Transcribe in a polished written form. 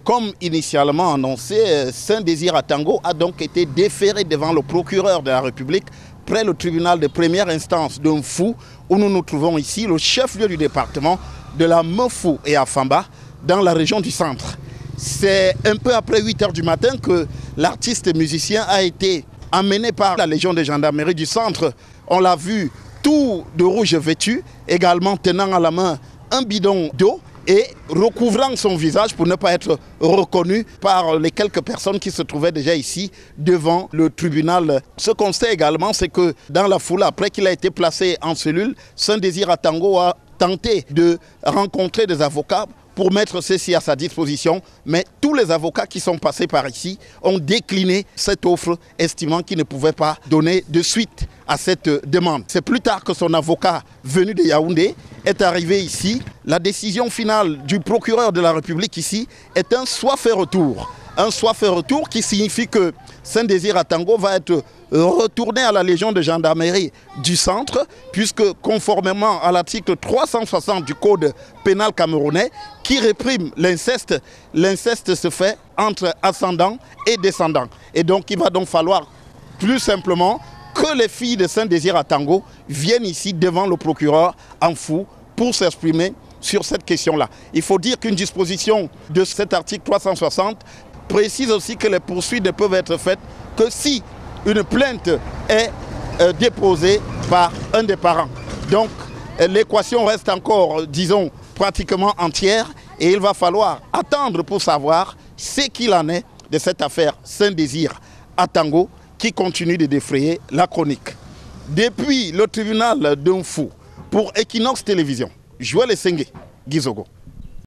Comme initialement annoncé, Saint-Désir Atango a donc été déféré devant le procureur de la République près le tribunal de première instance de Mfou, où nous nous trouvons ici, le chef-lieu du département de la Mefou et Afamba, dans la région du centre. C'est un peu après 8 h du matin que l'artiste musicien a été emmené par la Légion de gendarmerie du centre. On l'a vu tout de rouge vêtu, également tenant à la main un bidon d'eau et recouvrant son visage pour ne pas être reconnu par les quelques personnes qui se trouvaient déjà ici devant le tribunal. Ce qu'on sait également, c'est que dans la foule, après qu'il a été placé en cellule, Saint-Désir Atango a tenté de rencontrer des avocats pour mettre ceci à sa disposition, mais tous les avocats qui sont passés par ici ont décliné cette offre, estimant qu'ils ne pouvaient pas donner de suite à cette demande. C'est plus tard que son avocat venu de Yaoundé est arrivé ici. La décision finale du procureur de la République ici est un soit fait retour. Un soit fait retour qui signifie que Saint-Désir Atango va être retourné à la Légion de gendarmerie du centre, puisque conformément à l'article 360 du Code pénal camerounais, qui réprime l'inceste, l'inceste se fait entre ascendants et descendants. Et donc il va donc falloir plus simplement que les filles de Saint-Désir Atango viennent ici devant le procureur en fou pour s'exprimer sur cette question-là. Il faut dire qu'une disposition de cet article 360 précise aussi que les poursuites ne peuvent être faites que si une plainte est déposée par un des parents. Donc l'équation reste encore, disons, pratiquement entière et il va falloir attendre pour savoir ce qu'il en est de cette affaire Saint-Désir Atango qui continue de défrayer la chronique. Depuis le tribunal de Mfou, pour Equinox Télévision, Joël Essengue, Gizogo.